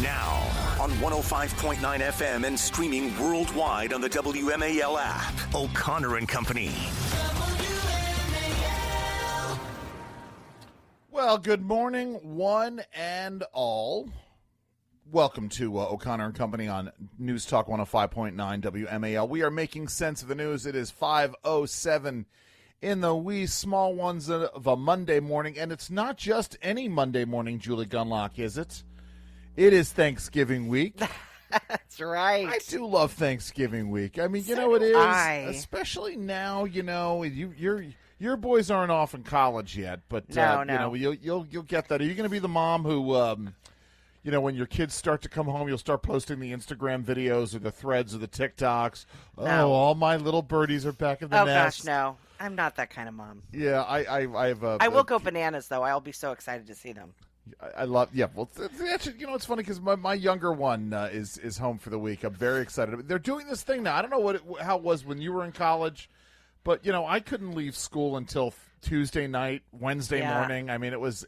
Now, on 105.9 FM and streaming worldwide on the WMAL app, O'Connor and Company. Well, good morning, one and all. Welcome to O'Connor and Company on News Talk 105.9 WMAL. We are making sense of the news. It is 5:07 in the wee small ones of a Monday morning, and it's not just any Monday morning, Julie Gunlock, is it? It is Thanksgiving week. That's right. I do love Thanksgiving week. I mean, you know, it is, especially now. You know, your boys aren't off in college yet, but no. You know, you'll get that. Are you going to be the mom who, you know, when your kids start to come home, you'll start posting the Instagram videos or the threads or the TikToks? No. Oh, all my little birdies are back in the nest. Oh gosh, no. I'm not that kind of mom. Yeah, I have. I will go bananas though. I'll be so excited to see them. I love, yeah. Well, actually, you know, it's funny because my younger one is home for the week. I'm very excited. They're doing this thing now. I don't know how it was when you were in college, but you know, I couldn't leave school until Tuesday night, Wednesday morning. I mean, it was.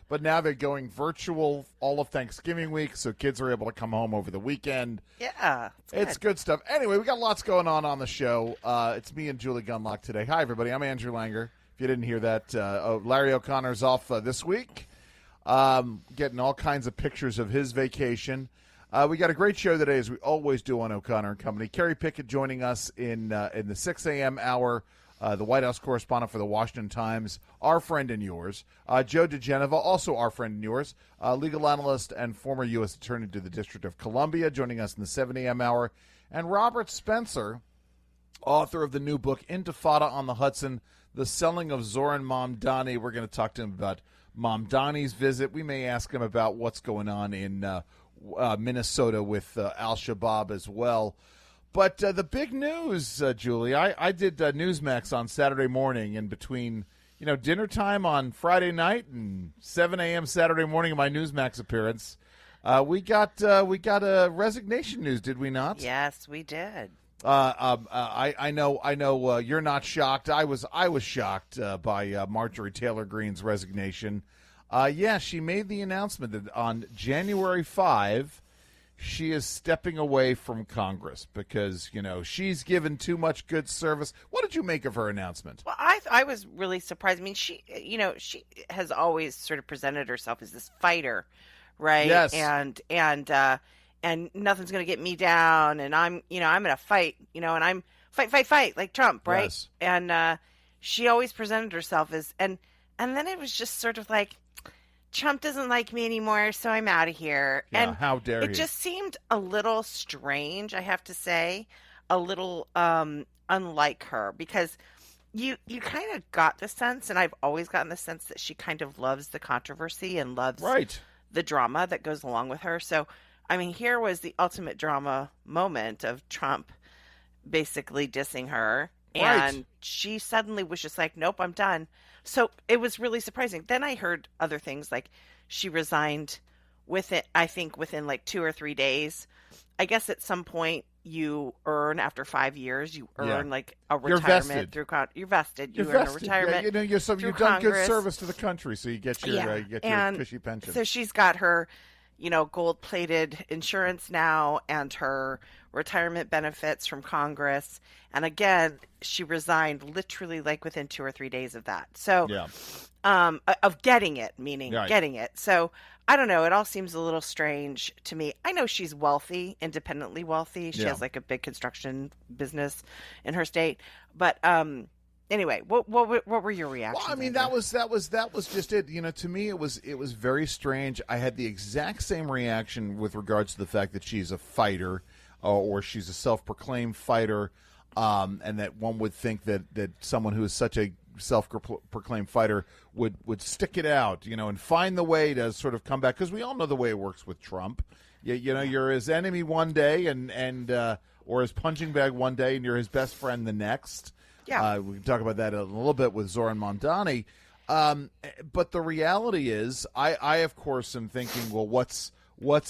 But now they're going virtual all of Thanksgiving week, so kids are able to come home over the weekend. Yeah, it's good stuff. Anyway, we got lots going on the show. It's me and Julie Gunlock today. Hi, everybody. I'm Andrew Langer. If you didn't hear that, Larry O'Connor's off this week. Getting all kinds of pictures of his vacation. We got a great show today, as we always do on O'Connor and Company. Kerry Pickett joining us in the 6 a.m. hour, the White House correspondent for the Washington Times, our friend and yours. Joe DeGeneva, also our friend and yours, legal analyst and former U.S. Attorney to the District of Columbia, joining us in the 7 a.m. hour. And Robert Spencer, author of the new book, Intifada on the Hudson, The Selling of Zoran Mamdani. We're going to talk to him about Mamdani's visit. We may ask him about what's going on in Minnesota with Al-Shabaab as well. But the big news, Julie, I did Newsmax on Saturday morning in between, you know, dinner time on Friday night and 7 a.m. Saturday morning of my Newsmax appearance. We got a resignation news, did we not? Yes, we did. I know. You're not shocked. I was shocked by Marjorie Taylor Greene's resignation. Yeah, she made the announcement that on January 5, she is stepping away from Congress because, you know, she's given too much good service. What did you make of her announcement? Well, I was really surprised. I mean, she has always sort of presented herself as this fighter, right? Yes. And nothing's going to get me down, and I'm going to fight, and I'm fight, like Trump, right? Yes. And she always presented herself as, and then it was just sort of like, Trump doesn't like me anymore, so I'm out of here. Yeah, and how dare he? It just seemed a little strange, I have to say, a little unlike her, because you kind of got the sense, and I've always gotten the sense that she kind of loves the controversy and loves the drama that goes along with her. So, I mean, here was the ultimate drama moment of Trump basically dissing her. And she suddenly was just like, nope, I'm done. So it was really surprising. Then I heard other things like she resigned within like 2 or 3 days. I guess at some point you earn, after 5 years, you earn like a retirement through you're vested. You earn a retirement. Yeah, you've done good service to the country, so you get your cushy pension. So she's got her, gold-plated insurance now and her retirement benefits from Congress. And again, she resigned literally like within 2 or 3 days of that. So, of getting it, getting it. So I don't know. It all seems a little strange to me. I know she's wealthy, independently wealthy. She has like a big construction business in her state. But anyway, what were your reactions? Well, I mean, that was just it. To me, it was very strange. I had the exact same reaction with regards to the fact that she's a fighter, or she's a self-proclaimed fighter, and that one would think that someone who is such a self-proclaimed fighter would stick it out, and find the way to sort of come back, because we all know the way it works with Trump. You're his enemy one day and or his punching bag one day, and you're his best friend the next. Yeah, we can talk about that a little bit with Zoran Mamdani. But the reality is, I of course am thinking, well, what's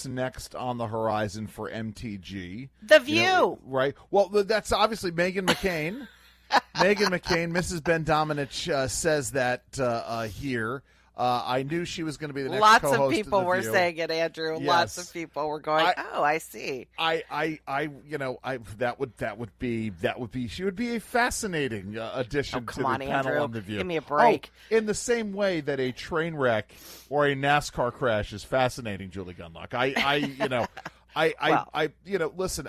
next on the horizon for MTG? The View, right? Well, that's obviously Meghan McCain. Meghan McCain, Mrs. Ben Domenech says that here. I knew she was going to be the next Lots co-host of people The were View. saying it, Andrew. Yes. Lots of people were going, I see. That would be. She would be a fascinating addition to the panel Andrew. on The View. Give me a break. Oh, in the same way that a train wreck or a NASCAR crash is fascinating, Julie Gunlock. Listen.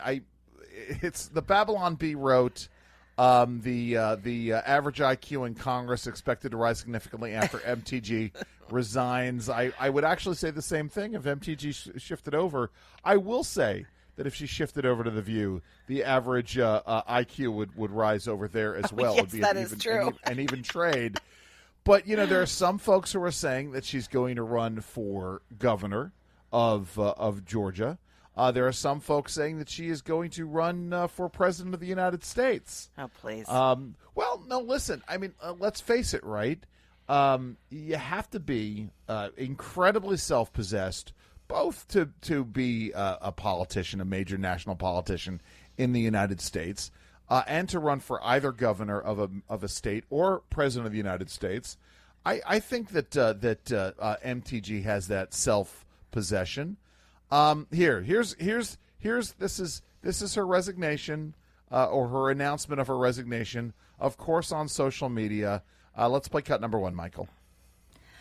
It's the Babylon Bee wrote. The average IQ in Congress expected to rise significantly after MTG resigns. I would actually say the same thing if MTG shifted over. I will say that if she shifted over to The View, the average IQ would rise over there as well. Yes, it would be that is true. An even trade. But, there are some folks who are saying that she's going to run for governor of Georgia. There are some folks saying that she is going to run for president of the United States. Oh, please. Well, no, listen. I mean, let's face it, right? You have to be incredibly self-possessed, both to be a politician, a major national politician in the United States, and to run for either governor of a state or president of the United States. I think that MTG has that self-possession. This is her resignation, or her announcement of her resignation, of course, on social media. Let's play cut number 1, Michael.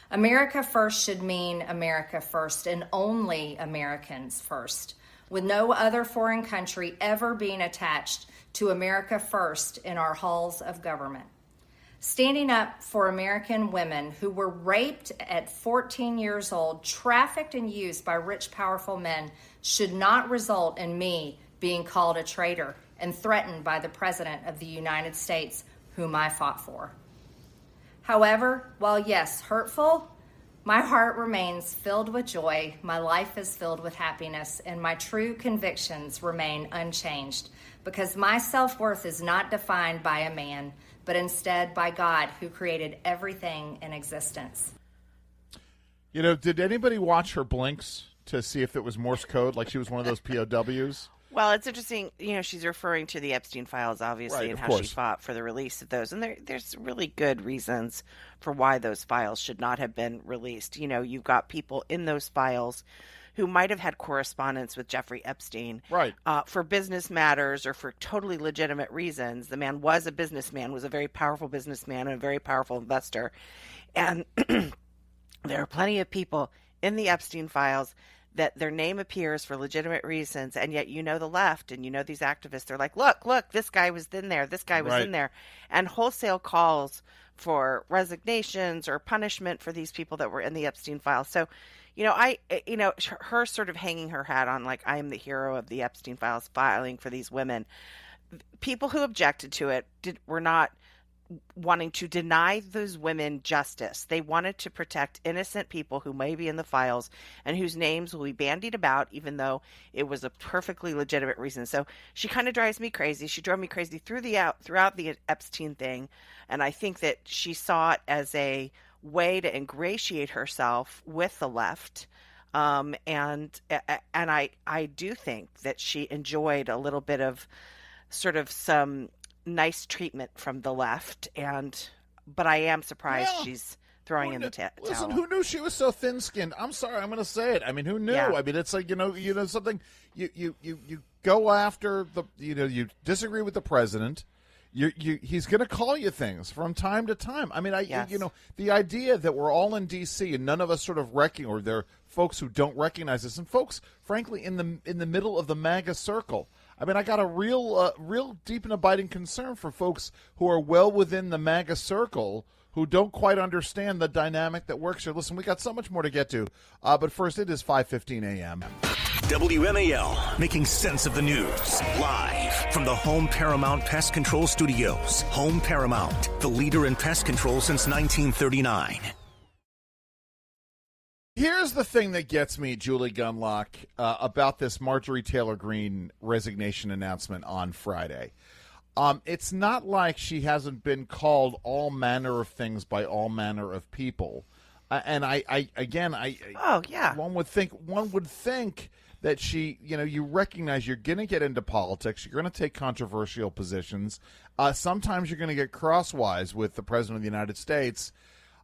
America first should mean America first and only Americans first, with no other foreign country ever being attached to America first in our halls of government. Standing up for American women who were raped at 14 years old, trafficked and used by rich, powerful men should not result in me being called a traitor and threatened by the President of the United States, whom I fought for. However, while yes, hurtful, my heart remains filled with joy, my life is filled with happiness, and my true convictions remain unchanged, because my self-worth is not defined by a man, but instead by God, who created everything in existence. Did anybody watch her blinks to see if it was Morse code, like she was one of those POWs? Well, it's interesting. She's referring to the Epstein files, obviously, right, and how course. she fought for the release of those. And there's really good reasons for why those files should not have been released. You've got people in those files who might have had correspondence with Jeffrey Epstein, right, for business matters or for totally legitimate reasons. The man was a businessman, was a very powerful businessman and a very powerful investor. And there are plenty of people in the Epstein files that their name appears for legitimate reasons, and yet the left and these activists, they're like, look, this guy was in there, this guy was right. in there, and wholesale calls for resignations or punishment for these people that were in the Epstein files. So, her sort of hanging her hat on, like, I am the hero of the Epstein files, filing for these women. People who objected to it were not wanting to deny those women justice. They wanted to protect innocent people who may be in the files and whose names will be bandied about, even though it was a perfectly legitimate reason. So she kind of drives me crazy. She drove me crazy throughout the Epstein thing, and I think that she saw it as a way to ingratiate herself with the left, and I do think that she enjoyed a little bit of sort of some nice treatment from the left, but I am surprised she's throwing in the towel. Listen, who knew she was so thin-skinned? I'm sorry, I'm going to say it. I mean, who knew? Yeah. I mean, it's like something. You go after the you disagree with the president. He's going to call you things from time to time. I mean, Yes. The idea that we're all in D.C. and none of us sort of or there are folks who don't recognize this, and folks, frankly, in the middle of the MAGA circle. I mean, I got a real deep and abiding concern for folks who are well within the MAGA circle who don't quite understand the dynamic that works here. Listen, we got so much more to get to, but first, it is 5:15 a.m. WMAL, making sense of the news. Live from the Home Paramount Pest Control Studios. Home Paramount, the leader in pest control since 1939. Here's the thing that gets me, Julie Gunlock, about this Marjorie Taylor Greene resignation announcement on Friday. It's not like she hasn't been called all manner of things by all manner of people. And one would think that she, you recognize you're going to get into politics. You're going to take controversial positions. Sometimes you're going to get crosswise with the President of the United States.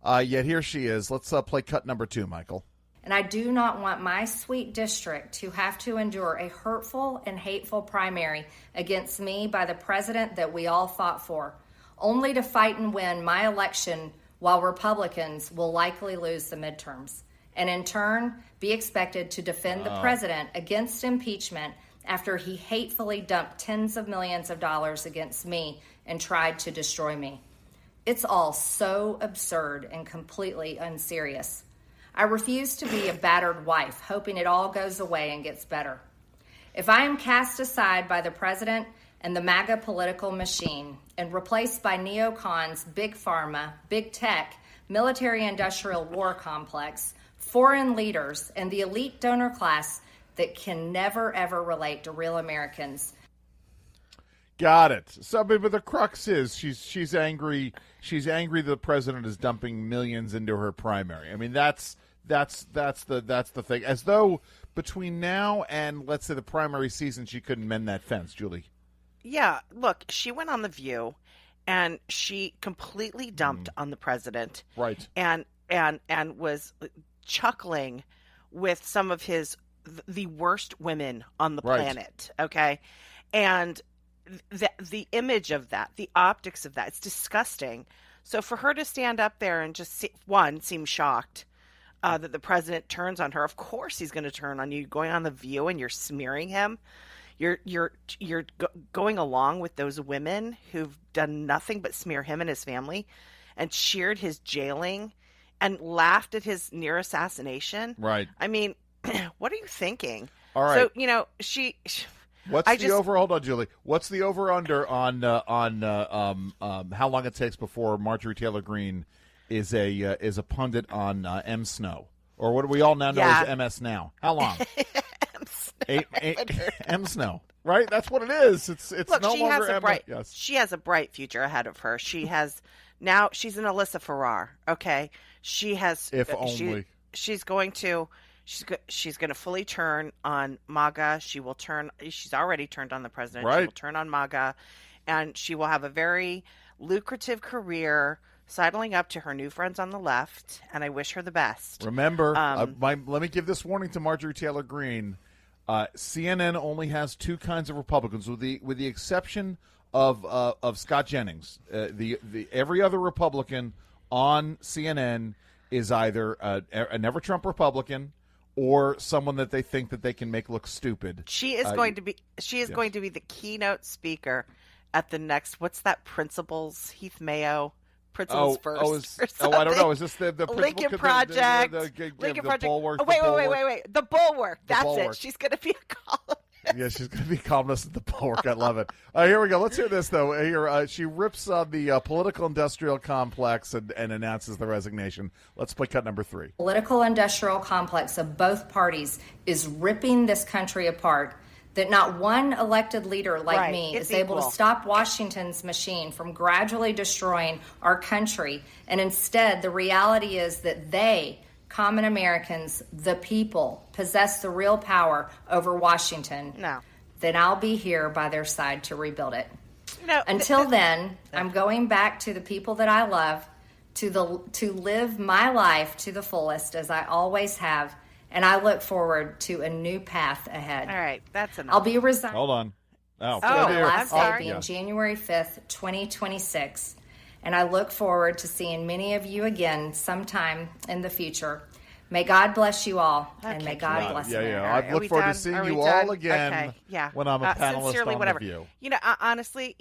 Yet here she is. Let's play cut number 2, Michael. And I do not want my sweet district to have to endure a hurtful and hateful primary against me by the president that we all fought for, only to fight and win my election while Republicans will likely lose the midterms, and in turn be expected to defend the president against impeachment after he hatefully dumped tens of millions of dollars against me and tried to destroy me. It's all so absurd and completely unserious. I refuse to be a battered wife, hoping it all goes away and gets better. If I am cast aside by the president and the MAGA political machine and replaced by neocons, big pharma, big tech, military-industrial war complex, foreign leaders, and the elite donor class that can never, ever relate to real Americans. Got it. So, but the crux is she's angry. She's angry the president is dumping millions into her primary. I mean, that's the thing. As though between now and, let's say, the primary season, she couldn't mend that fence, Julie. Yeah, look, she went on The View, and she completely dumped on the president. Right. And was chuckling with some of the worst women on the planet, okay? And the image of that, the optics of that, it's disgusting. So for her to stand up there and just, seem shocked that the president turns on her, of course he's going to turn on you. Going on The View and you're smearing him. You're going along with those women who've done nothing but smear him and his family and cheered his jailing and laughed at his near assassination. Right. I mean, what are you thinking? All right. So, Hold on, Julie. What's the over-under on how long it takes before Marjorie Taylor Greene is a pundit on M Snow, or what we all now know as MS Now? How long? M Snow, right? That's what it is. It's Look, no she longer has a M. bright. Yes. She has a bright future ahead of her. She has now. She's an Alyssa Farrar. Okay, she has. If only she's going to. She's going to fully turn on MAGA. She will turn. She's already turned on the president. Right. She will turn on MAGA, and she will have a very lucrative career sidling up to her new friends on the left. And I wish her the best. Remember, let me give this warning to Marjorie Taylor Greene. CNN only has two kinds of Republicans, with the exception of Scott Jennings. Every other Republican on CNN is either a never Trump Republican or someone that they think that they can make look stupid. She is going to be. She is going to be the keynote speaker at the next. What's that? Principles Heath Mayo. Principles First. I don't know. Is this the Lincoln Project? Lincoln Project. Bulwark, wait. The Bulwark. That's Bulwark. it. She's going to be a columnist. Yeah, she's going to be columnist at the Bulwark. I love it. Here we go. Let's hear this, though. Here, she rips on the political industrial complex and announces the resignation. Let's play cut number 3. Political industrial complex of both parties is ripping this country apart, that not one elected leader like me is able to stop Washington's machine from gradually destroying our country. And instead, the reality is that they, common Americans, the people, possess the real power over Washington. No. Then I'll be here by their side to rebuild it. No. Until then, I'm going back to the people that I love, to live my life to the fullest, as I always have. And I look forward to a new path ahead. All right, that's enough. I'll be resigning. Hold on. The last day being January 5th, 2026. And I look forward to seeing many of you again sometime in the future. May God bless you all, and may God bless America. Yeah. I look forward to seeing you all again when I'm a panelist on The View. You know, honestly,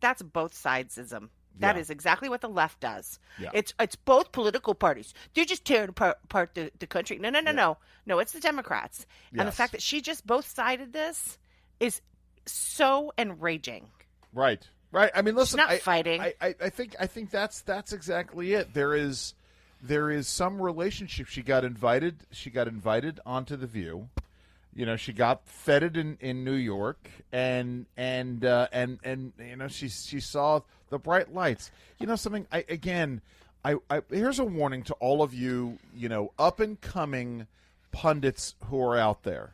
that's both sidesism. That is exactly what the left does. Yeah. It's both political parties. They're just tearing apart the country. No. No, it's the Democrats. Yes. And the fact that she just both sided this is so enraging. Right. I mean, listen, she's not fighting. I think that's exactly it. There is some relationship. She got invited onto The View. She got feted in New York, and she saw the bright lights. Something. Here's a warning to all of you, up and coming pundits who are out there.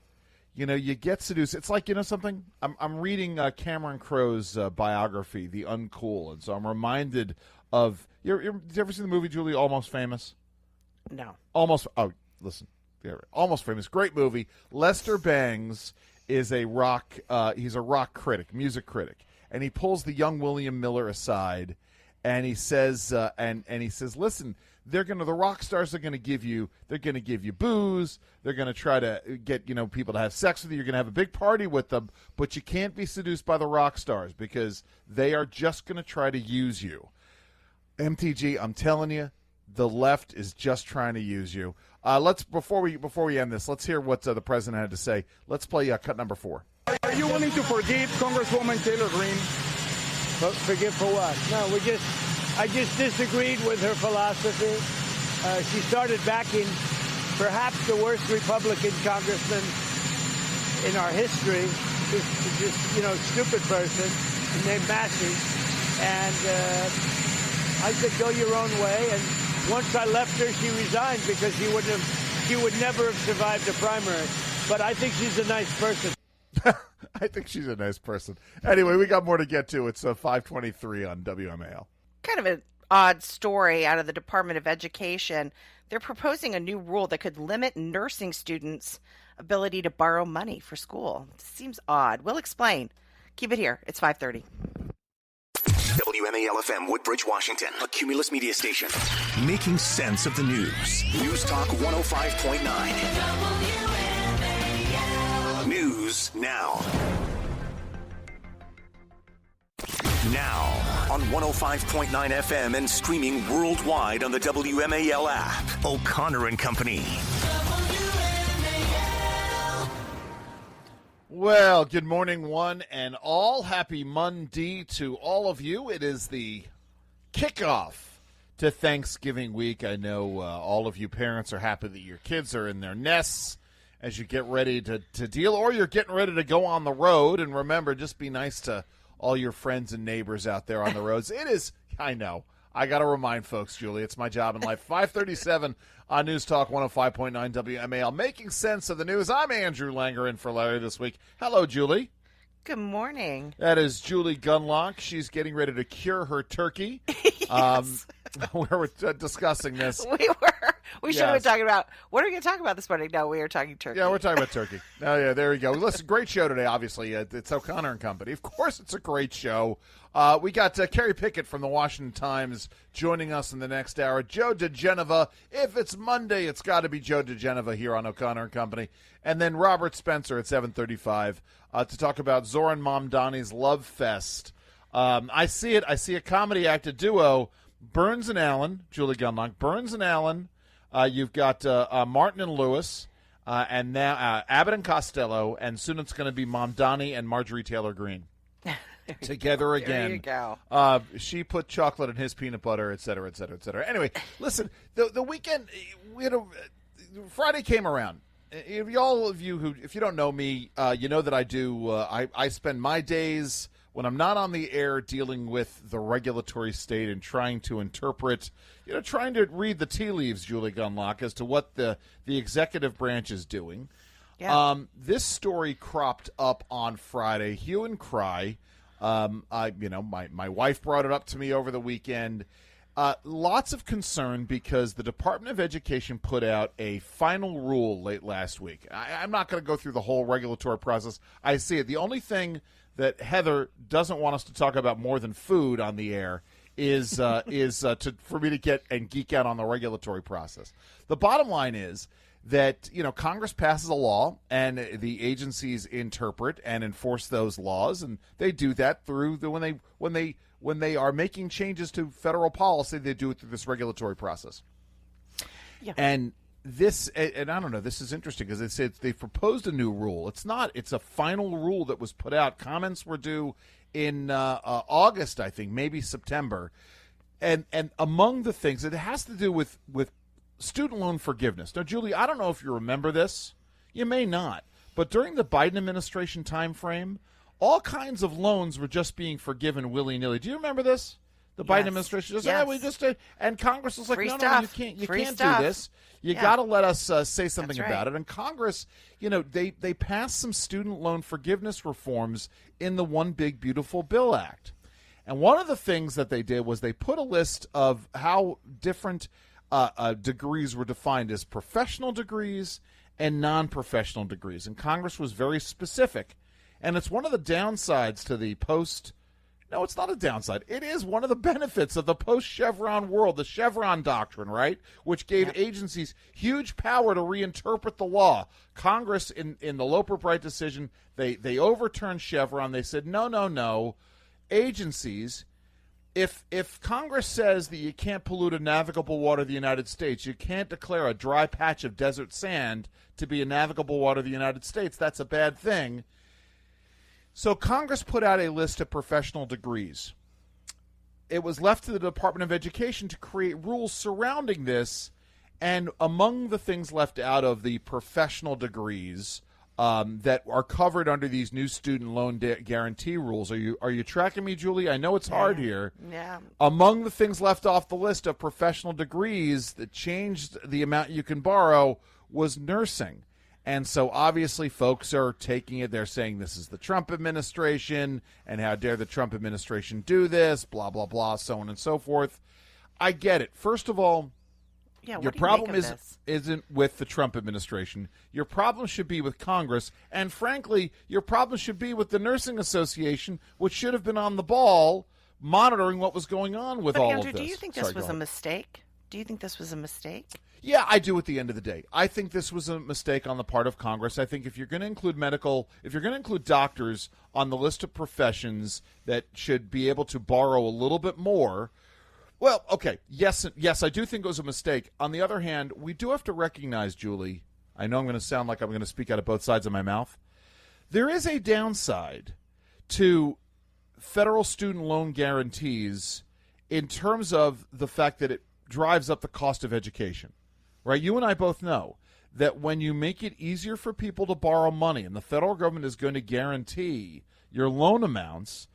you get seduced. It's like, something? I'm reading Cameron Crowe's biography, The Uncool, and so I'm reminded of. Did you ever see the movie, Julie, Almost Famous? No. Almost. Oh, listen. Yeah, Almost Famous. Great movie. Lester Bangs is a rock. He's a rock critic, music critic, and he pulls the young William Miller aside, and he says, listen. The rock stars are going to give you booze. They're going to try to get, people to have sex with you. You're going to have a big party with them, but you can't be seduced by the rock stars because they are just going to try to use you. MTG, I'm telling you, the left is just trying to use you. Before we end this, let's hear what the president had to say. Let's play cut number 4. Are you willing to forgive Congresswoman Taylor Greene? Forgive for what? No, I just disagreed with her philosophy. She started backing perhaps the worst Republican congressman in our history, just stupid person named Massey. And I said, go your own way. And once I left her, she resigned because she would never have survived a primary. But I think she's a nice person. I think she's a nice person. Anyway, we got more to get to. It's 5:23 on WMAL. Kind of an odd story out of the Department of Education. They're proposing a new rule that could limit nursing students' ability to borrow money for school. It seems odd. We'll explain. Keep it here. It's 5:30. WMAL-FM, Woodbridge, Washington, a Cumulus media station. Making sense of the news. News Talk 105.9. News now. Now on 105.9 FM and streaming worldwide on the WMAL app. O'Connor and Company. Well, good morning, one and all. Happy Monday to all of you. It is the kickoff to Thanksgiving week. I know all of you parents are happy that your kids are in their nests as you get ready to deal, or you're getting ready to go on the road. And remember, just be nice to all your friends and neighbors out there on the roads. It is, I know, I got to remind folks, Julie, it's my job in life. 537 on News Talk 105.9 WMAL. Making sense of the news. I'm Andrew Langer in for Larry this week. Hello, Julie. Good morning. That is Julie Gunlock. She's getting ready to cure her turkey. Yes. We're discussing this. We should have been talking about, what are we going to talk about this morning? No, we are talking turkey. Yeah, we're talking about turkey. Oh, yeah, there you go. Listen, great show today, obviously. It's O'Connor and Company. Of course, it's a great show. We got Kerry Pickett from the Washington Times joining us in the next hour. Joe DeGenova. If it's Monday, it's got to be Joe DeGenova here on O'Connor and Company. And then Robert Spencer at 7:35 to talk about Zoran Mamdani's Love Fest. I see it. I see a comedy act, a duo, Burns and Allen, Julie Gunlock, Burns and Allen. You've got Martin and Lewis, and now Abbott and Costello, and soon it's going to be Mamdani and Marjorie Taylor Greene together again. There you go. She put chocolate in his peanut butter, et cetera, et cetera, et cetera. Anyway, listen, the weekend, Friday came around. If you don't know me, you know that I do. I spend my days when I'm not on the air dealing with the regulatory state and trying to interpret, trying to read the tea leaves, Julie Gunlock, as to what the executive branch is doing. Yeah. This story cropped up on Friday, hue and cry. My wife brought it up to me over the weekend. Lots of concern because the Department of Education put out a final rule late last week. I'm not going to go through the whole regulatory process. I see it. The only thing that Heather doesn't want us to talk about more than food on the air is for me to get and geek out on the regulatory process. The bottom line is that Congress passes a law and the agencies interpret and enforce those laws, and they do that through when they are making changes to federal policy, they do it through this regulatory process. Yeah. And this, and I don't know, this is interesting because they've proposed a new rule. It's a final rule that was put out. Comments were due in August, I think, maybe September. And among the things, it has to do with student loan forgiveness. Now, Julie, I don't know if you remember this. You may not. But during the Biden administration time frame, all kinds of loans were just being forgiven willy-nilly. Do you remember this? The Biden administration just, Yes. we just and Congress was like, Free no, stuff. you Free can't stuff. do this. You Yeah. got to let us say something That's about right. it. And Congress, they passed some student loan forgiveness reforms in the One Big Beautiful Bill Act. And one of the things that they did was they put a list of how different degrees were defined as professional degrees and non-professional degrees. And Congress was very specific. And it's one of the downsides to the post. No, it's not a downside. It is one of the benefits of the post-Chevron world, the Chevron doctrine, right? Which gave agencies huge power to reinterpret the law. Congress, in the Loper-Bright decision, they overturned Chevron. They said, no. Agencies, if Congress says that you can't pollute a navigable water of the United States, you can't declare a dry patch of desert sand to be a navigable water of the United States. That's a bad thing. So Congress put out a list of professional degrees. It was left to the Department of Education to create rules surrounding this, and among the things left out of the professional degrees that are covered under these new student loan guarantee rules. Are you tracking me, Julie? I know it's hard here. Yeah. Among the things left off the list of professional degrees that changed the amount you can borrow was nursing. And so obviously folks are taking it. They're saying this is the Trump administration, and how dare the Trump administration do this, blah, blah, blah, so on and so forth. I get it. First of all, your problem isn't with the Trump administration. Your problem should be with Congress. And frankly, your problem should be with the Nursing Association, which should have been on the ball monitoring what was going on with all Andrew, of this. do you think this was a mistake? Do you think this was a mistake? Yeah, I do at the end of the day. I think this was a mistake on the part of Congress. I think if you're going to include if you're going to include doctors on the list of professions that should be able to borrow a little bit more, well, okay, yes, I do think it was a mistake. On the other hand, we do have to recognize, Julie, I know I'm going to sound like I'm going to speak out of both sides of my mouth. There is a downside to federal student loan guarantees in terms of the fact that it drives up the cost of education. Right? You and I both know that when you make it easier for people to borrow money and the federal government is going to guarantee your loan amounts,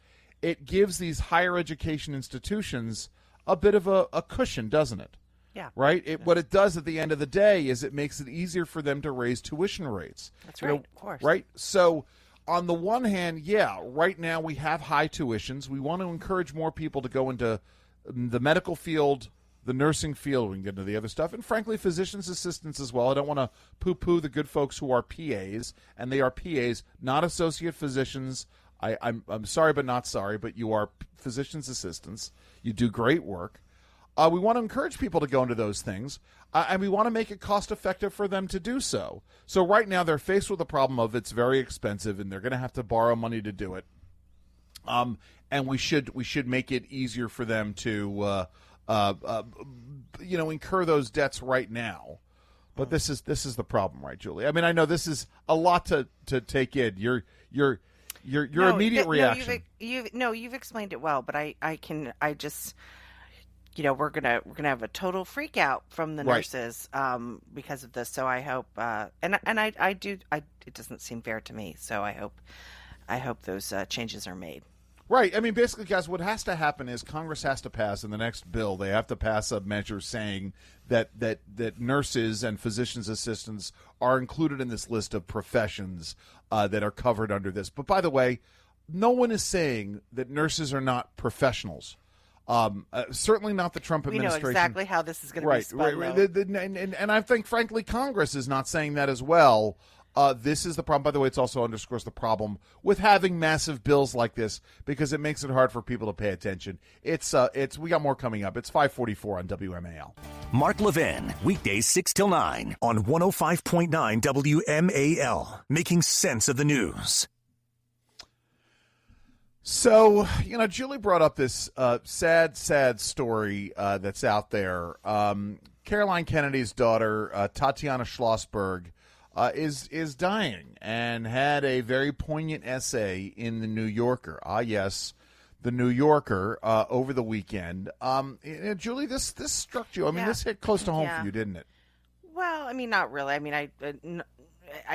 it gives these higher education institutions a bit of a cushion, doesn't it? Yeah. Right? What it does at the end of the day is it makes it easier for them to raise tuition rates. That's right, of course. Right? So on the one hand, yeah, right now we have high tuitions. We want to encourage more people to go into the medical field, the nursing field. We can get into the other stuff, and frankly, physician's assistants as well. I don't want to poo-poo the good folks who are PAs, and they are PAs, not associate physicians. I'm sorry, but not sorry, but you are physician's assistants. You do great work. We want to encourage people to go into those things, and we want to make it cost-effective for them to do so. So right now, they're faced with the problem of it's very expensive, and they're going to have to borrow money to do it. And we should make it easier for them to incur those debts right now. But this is the problem, right, Julie? I mean, I know this is a lot to take in. Your immediate reaction. You've explained it well, but we're gonna have a total freak out from the nurses because of this. So I hope, it doesn't seem fair to me. So I hope those changes are made. Right. I mean, basically, guys, what has to happen is Congress has to pass in the next bill. They have to pass a measure saying that nurses and physician's assistants are included in this list of professions that are covered under this. But by the way, no one is saying that nurses are not professionals. Certainly not the Trump administration. We know exactly how this is going to be spun. Right. And I think, frankly, Congress is not saying that as well. This is the problem. By the way, it also underscores the problem with having massive bills like this because it makes it hard for people to pay attention. We got more coming up. It's 5:44 on WMAL. Mark Levin, weekdays 6 till 9 on 105.9 WMAL, making sense of the news. So, Julie brought up this sad story that's out there. Caroline Kennedy's daughter, Tatiana Schlossberg, is dying and had a very poignant essay in the New Yorker. Yes, the New Yorker over the weekend. Julie, this struck you. I mean, this hit close to home for you, didn't it? Well, I mean, not really. I mean, I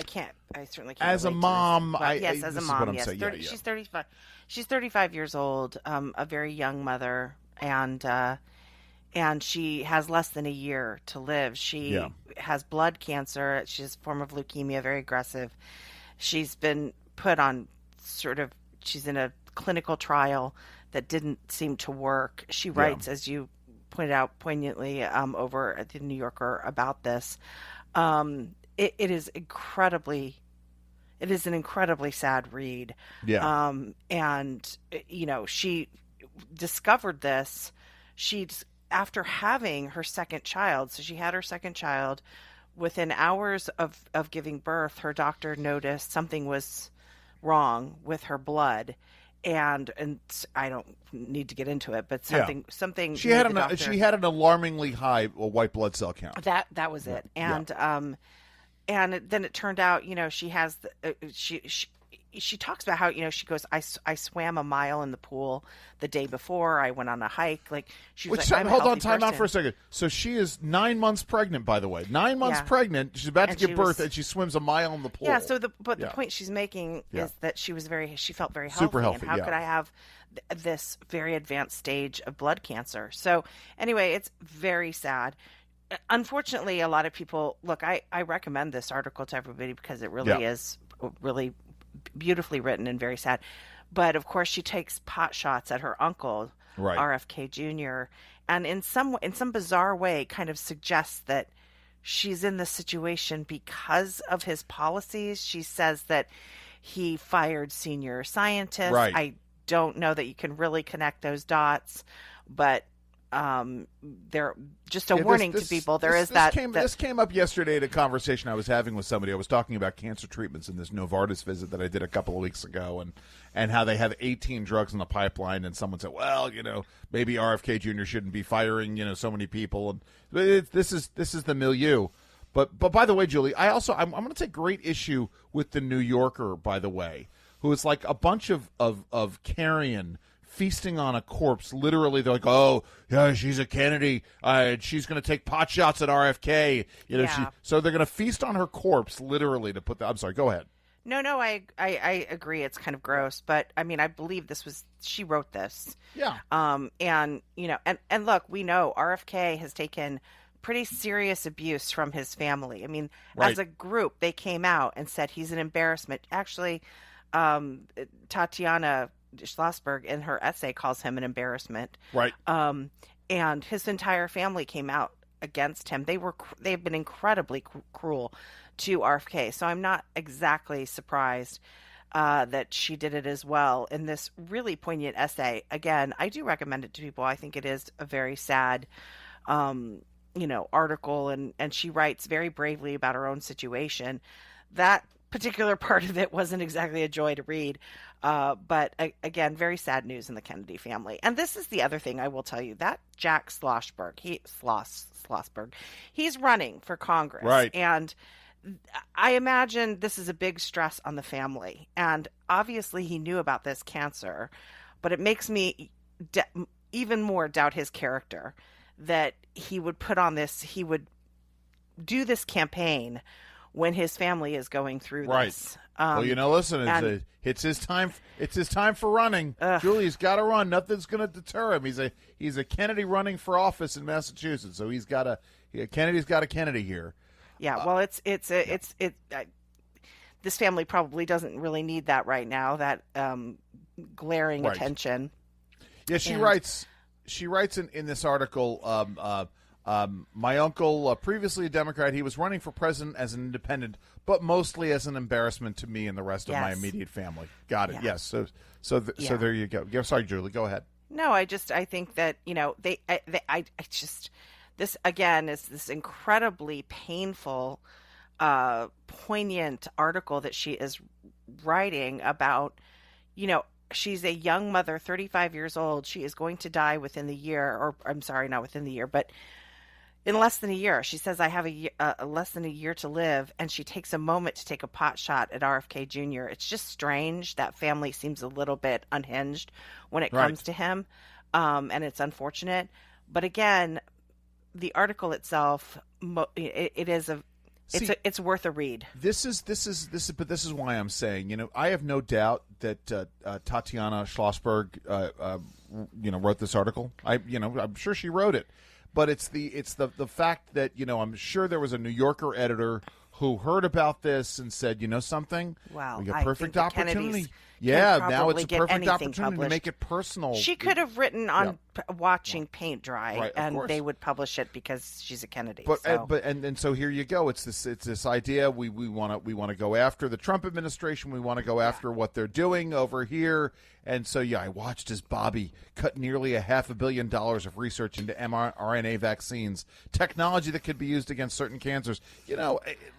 can't. I certainly can't. As a mom, yes, as a mom, yes. She's 35. She's 35 years old. A very young mother, and she has less than a year to live. She has blood cancer. She has a form of leukemia, very aggressive. She's been put on she's in a clinical trial that didn't seem to work. She writes, as you pointed out poignantly over at the New Yorker about this. It is an incredibly sad read. Yeah. And, she discovered this. After having her second child, so she had her second child, within hours of giving birth, her doctor noticed something was wrong with her blood. And I don't need to get into it, but something she had an alarmingly high white blood cell count. That was it. And then it turned out, she has she talks about how, she goes, I swam a mile in the pool the day before. I went on a hike. Hold on, time out for a second. So she is 9 months pregnant, by the way. 9 months pregnant. She's about to give birth, and she swims a mile in the pool. Yeah. So the point she's making is that she felt very healthy. Super healthy. And how could I have this very advanced stage of blood cancer? So anyway, it's very sad. Unfortunately, a lot of people look. I recommend this article to everybody because it really is really beautifully written and very sad. But of course, she takes pot shots at her uncle, RFK Jr., and in some bizarre way, kind of suggests that she's in this situation because of his policies. She says that he fired senior scientists. Right. I don't know that you can really connect those dots, but they're just a warning to people. This came up yesterday at a conversation I was having with somebody. I was talking about cancer treatments in this Novartis visit that I did a couple of weeks ago, and how they have 18 drugs in the pipeline. And someone said, well, maybe RFK Jr. shouldn't be firing, so many people. And this is the milieu. But by the way, Julie, I'm going to take great issue with the New Yorker, by the way, who is like a bunch of carrion feasting on a corpse. Literally, they're like, oh, yeah, she's a Kennedy. She's going to take pot shots at RFK. So they're going to feast on her corpse, literally, to put the... I'm sorry, go ahead. No, I agree. It's kind of gross, but I mean, I believe she wrote this. Yeah. And look, we know RFK has taken pretty serious abuse from his family. I mean, as a group, they came out and said he's an embarrassment. Actually, Tatiana Schlossberg in her essay calls him an embarrassment. Right. And his entire family came out against him. They've been incredibly cruel to RFK. So I'm not exactly surprised that she did it as well in this really poignant essay. Again, I do recommend it to people. I think it is a very sad, article, and she writes very bravely about her own situation. That particular part of it wasn't exactly a joy to read. But again, very sad news in the Kennedy family. And this is the other thing I will tell you, that Jack Schlossberg, he's running for Congress. Right. And I imagine this is a big stress on the family. And obviously he knew about this cancer, but it makes me even more doubt his character, that he would do this campaign when his family is going through this. Well, listen, it's his time. It's his time for running. Julie's got to run. Nothing's going to deter him. He's a Kennedy running for office in Massachusetts, so Kennedy's got a Kennedy here. Yeah. Well, this family probably doesn't really need that right now. That glaring attention. Yeah, she writes. She writes in this article. My uncle, previously a Democrat, he was running for president as an independent, but mostly as an embarrassment to me and the rest of my immediate family. Got it. Yeah. Yes. So there you go. Sorry, Julie. Go ahead. No, I think that this again is this incredibly painful, poignant article that she is writing about. She's a young mother, 35 years old. She is going to die within the year, or I'm sorry, not within the year, but in less than a year. She says, I have less than a year to live, and she takes a moment to take a pot shot at RFK Jr. It's just strange. That family seems a little bit unhinged when it comes to him, and it's unfortunate. But again, the article itself, it is a It's worth a read. This is why I'm saying, I have no doubt that Tatiana Schlossberg, wrote this article. I'm sure she wrote it, but it's the fact that I'm sure there was a New Yorker editor who heard about this and said, something? Wow, we got I perfect think the opportunity. Kennedys Yeah, can now it's a probably get perfect anything opportunity to published. make it personal. She could have written on watching paint dry, Right, of and course. they would publish it because she's a Kennedy. But so. so here you go. It's this idea we want to go after the Trump administration. We want to go after what they're doing over here. And so I watched as Bobby cut nearly $500 million of research into mRNA vaccines, technology that could be used against certain cancers.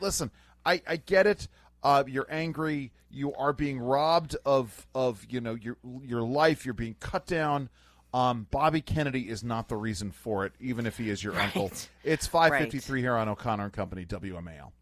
Listen, I get it. You're angry. You are being robbed of your life. You're being cut down. Bobby Kennedy is not the reason for it, even if he is your uncle. It's 5:53 here on O'Connor and Company, WMAL.